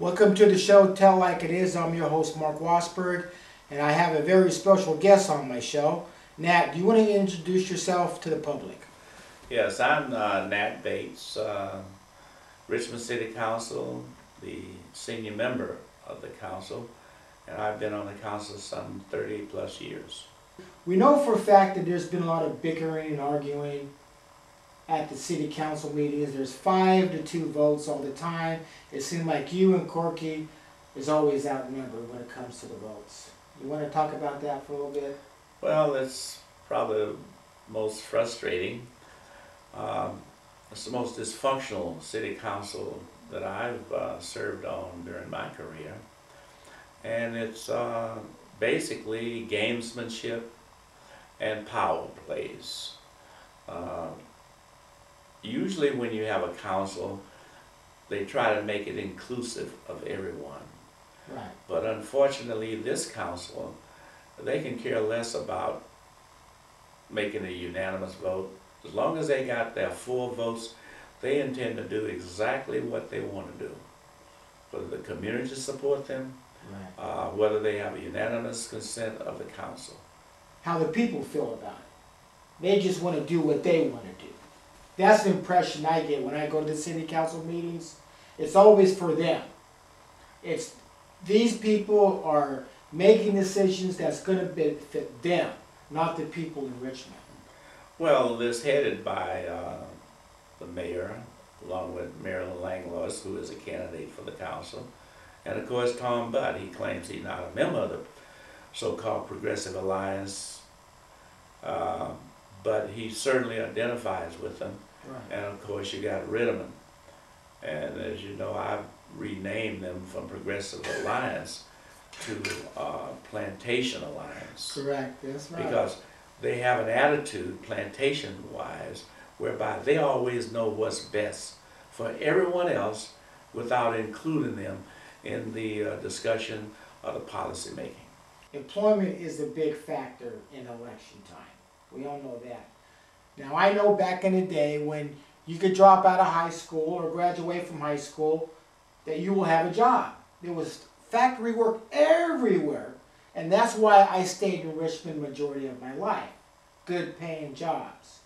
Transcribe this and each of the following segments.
Welcome to the show, Tell Like It Is. I'm your host, Mark Wassberg, and I have a very special guest on my show. Nat, do you want to introduce yourself to the public? Yes, I'm Nat Bates, Richmond City Council, the senior member of the council, and I've been on the council some 30 plus years. We know for a fact that there's been a lot of bickering and arguing at the city council meetings. There's 5-2 votes all the time. It seems like you and Corky is always outnumbered when it comes to the votes. You want to talk about that for a little bit? Well, it's probably the most frustrating. It's the most dysfunctional city council that I've served on during my career. And it's basically gamesmanship and power plays. Usually when you have a council, they try to make it inclusive of everyone. Right. But unfortunately, this council, they can care less about making a unanimous vote. As long as they got their 4 votes, they intend to do exactly what they want to do. Whether the community support them, Right. Whether they have a unanimous consent of the council. How the people feel about it. They just want to do what they want to do. That's the impression I get when I go to the city council meetings. It's always for them. It's these people are making decisions that's going to benefit them, not the people in Richmond. Well, it's headed by the mayor, along with Marilyn Langlois, who is a candidate for the council. And of course, Tom Budd. He claims he's not a member of the so-called Progressive Alliance, but he certainly identifies with them. Right. And of course, you got Richmond. And as you know, I've renamed them from Progressive Alliance to Plantation Alliance. Correct, that's right. Because they have an attitude, plantation-wise, whereby they always know what's best for everyone else without including them in the discussion of the policy making. Employment is a big factor in election time. We all know that. Now, I know back in the day when you could drop out of high school or graduate from high school that you will have a job. There was factory work everywhere, and that's why I stayed in Richmond majority of my life. Good paying jobs.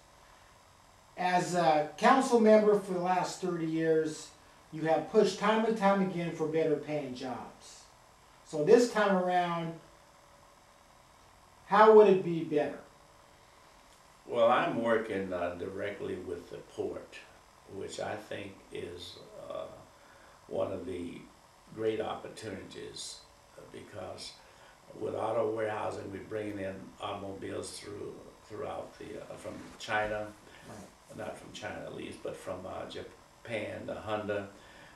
As a council member for the last 30 years, you have pushed time and time again for better paying jobs. So this time around, how would it be better? Well, I'm working directly with the port, which I think is one of the great opportunities because with auto warehousing, we're bringing in automobiles throughout from China, right. Not from China at least, but from Japan, the Honda,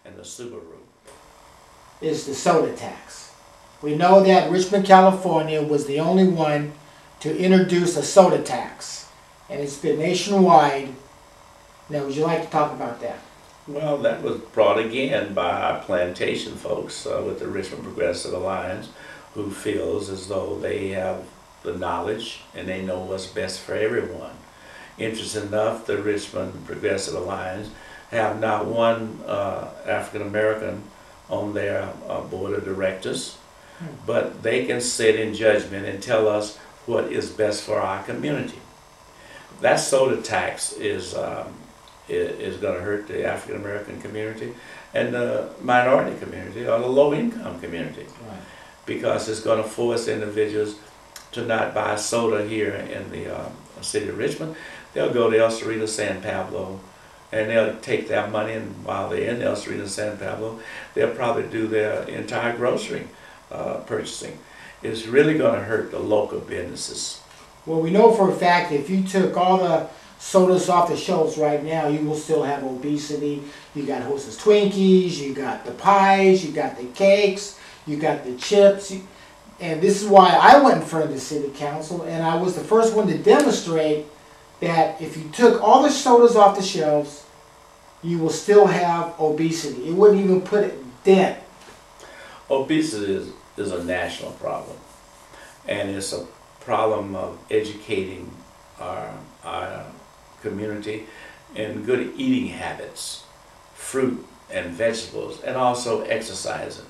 and the Subaru. Is the soda tax. We know that Richmond, California was the only one to introduce a soda tax. And it's been nationwide. Now, would you like to talk about that? Well, that was brought again by our plantation folks with the Richmond Progressive Alliance, who feels as though they have the knowledge and they know what's best for everyone. Interesting enough, the Richmond Progressive Alliance have not one African American on their board of directors, but they can sit in judgment and tell us what is best for our community. That soda tax is going to hurt the African American community and the minority community or the low income community, right. Because it's going to force individuals to not buy soda here in the city of Richmond. They'll go to El Cerrito, San Pablo, and they'll take that money, and while they're in El Cerrito, San Pablo, they'll probably do their entire grocery purchasing. It's really going to hurt the local businesses. Well, we know for a fact if you took all the sodas off the shelves right now, you will still have obesity. You got Hostess Twinkies, you got the pies, you got the cakes, you got the chips. And this is why I went in front of the city council, and I was the first one to demonstrate that if you took all the sodas off the shelves, you will still have obesity. It wouldn't even put it dead. Obesity is a national problem, and it's a problem of educating our community in good eating habits, fruit and vegetables, and also exercising.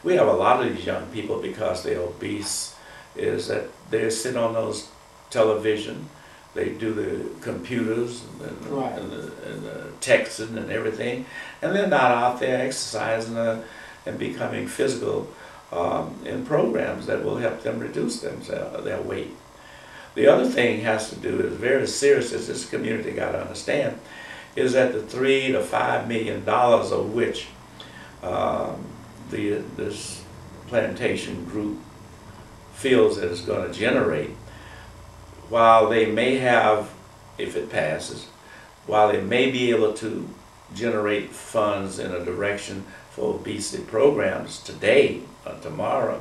We have a lot of these young people, because they're obese, is that they sit on those television, they do the computers and, Right. and the texting and everything, and they're not out there exercising and becoming physical in programs that will help them reduce their weight. The other thing has to do, is very serious, as this community got to understand, is that the $3 to $5 million of which this plantation group feels that it's going to generate, while they may have, if it passes, while they may be able to generate funds in a direction for obesity programs today or tomorrow,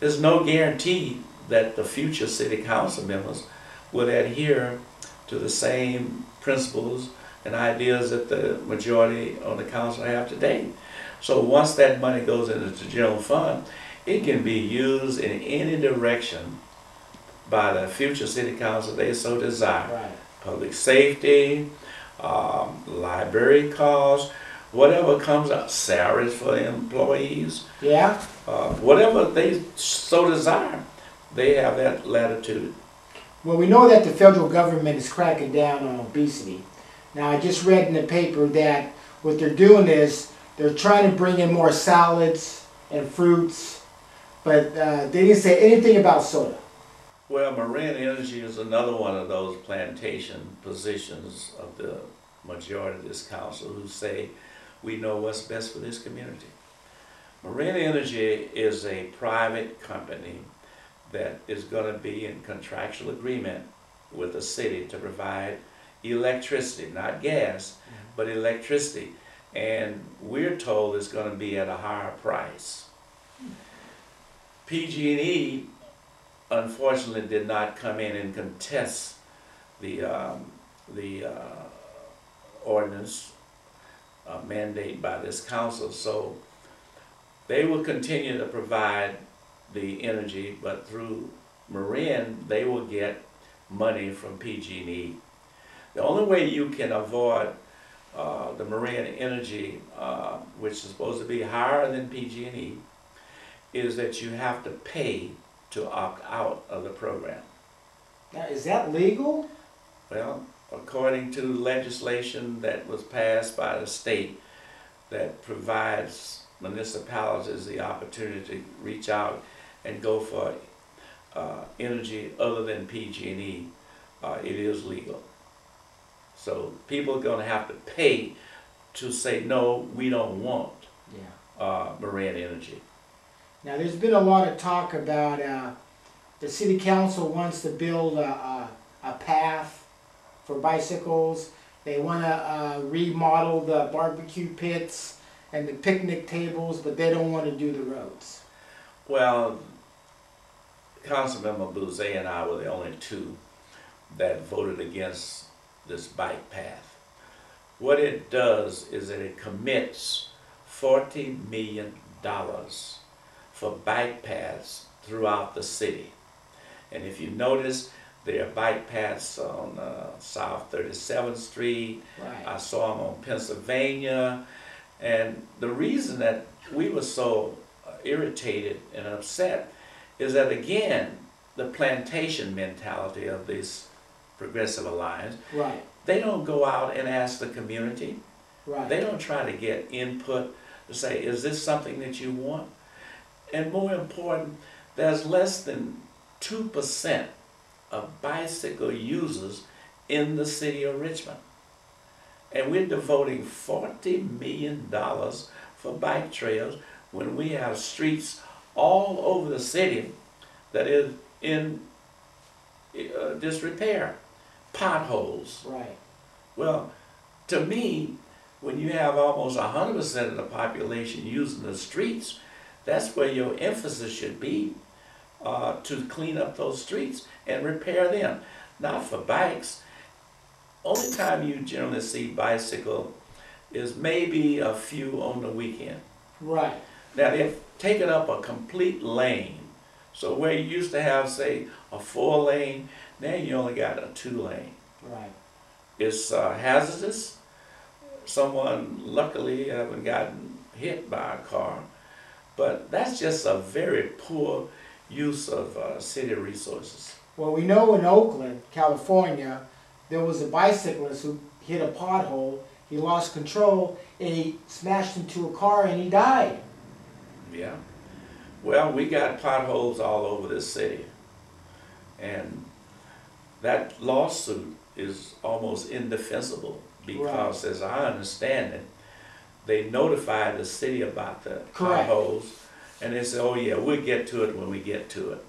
there's no guarantee that the future city council members will adhere to the same principles and ideas that the majority on the council have today. So once that money goes into the general fund, it can be used in any direction by the future city council they so desire. Right. Public safety, library costs, whatever comes up, salaries for the employees, Yeah. whatever they so desire, they have that latitude. Well, we know that the federal government is cracking down on obesity. Now, I just read in the paper that what they're doing is they're trying to bring in more salads and fruits, but they didn't say anything about soda. Well, marine energy is another one of those plantation positions of the majority of this council who say, we know what's best for this community. Marine energy is a private company that is going to be in contractual agreement with the city to provide electricity, not gas, but electricity. And we're told it's going to be at a higher price. PG&E unfortunately did not come in and contest the ordinance mandate by this council, so they will continue to provide the energy, but through Marin they will get money from PG&E. The only way you can avoid the Marin energy, which is supposed to be higher than PG&E, is that you have to pay to opt out of the program. Now, is that legal? Well, according to legislation that was passed by the state that provides municipalities the opportunity to reach out and go for energy other than PG&E, it is legal. So people are going to have to pay to say, no, we don't want marine energy. Now, there's been a lot of talk about the city council wants to build a path for bicycles. They want to remodel the barbecue pits and the picnic tables, but they don't want to do the roads. Well, Councilmember Bouzet and I were the only two that voted against this bike path. What it does is that it commits $40 million for bike paths throughout the city. And if you notice, there are bike paths on South 37th Street. Right. I saw them on Pennsylvania. And the reason that we were so irritated and upset is that, again, the plantation mentality of this Progressive Alliance, Right. they don't go out and ask the community. Right. They don't try to get input to say, is this something that you want? And more important, there's less than 2% of bicycle users in the city of Richmond. And we're devoting $40 million for bike trails when we have streets all over the city that is in disrepair, potholes. Right. Well, to me, when you have almost 100% of the population using the streets, that's where your emphasis should be, to clean up those streets and repair them, not for bikes. Only time you generally see bicycle is maybe a few on the weekend. Right. Now they've taken up a complete lane. So where you used to have, say, a 4-lane, now you only got a 2-lane. Right. It's hazardous. someone luckily haven't gotten hit by a car. But that's just a very poor use of city resources. Well, we know in Oakland, California, there was a bicyclist who hit a pothole, he lost control, and he smashed into a car and he died. Yeah. Well, we got potholes all over this city. And that lawsuit is almost indefensible because, as I understand it, they notified the city about the potholes, and they said, oh yeah, we'll get to it when we get to it.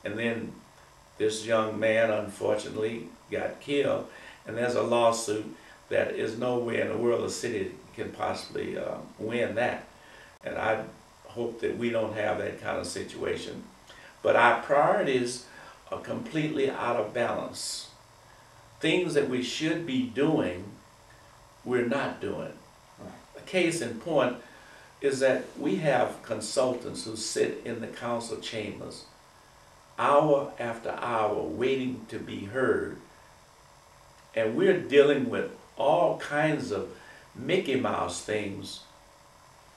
And then this young man, unfortunately, got killed, and there's a lawsuit that is nowhere in the world the city can possibly win that. And I hope that we don't have that kind of situation. But our priorities are completely out of balance. Things that we should be doing, we're not doing. A case in point is that we have consultants who sit in the council chambers hour after hour waiting to be heard. And we're dealing with all kinds of Mickey Mouse things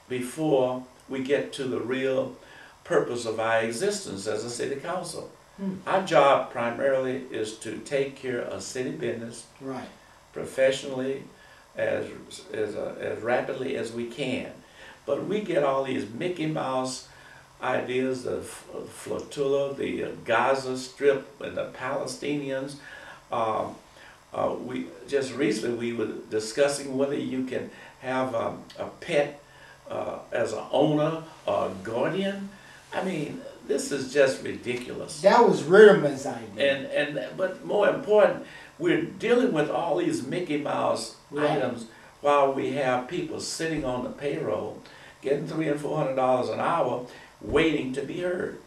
before we get to the real purpose of our existence as a city council. Our job primarily is to take care of city business professionally, as rapidly as we can. But we get all these Mickey Mouse ideas, the flotilla, the Gaza Strip, and the Palestinians. We just recently we were discussing whether you can have a pet as an owner or a guardian. I mean, this is just ridiculous. That was Ritterman's idea. But more important, we're dealing with all these Mickey Mouse items while we have people sitting on the payroll getting $300 and $400 an hour waiting to be heard.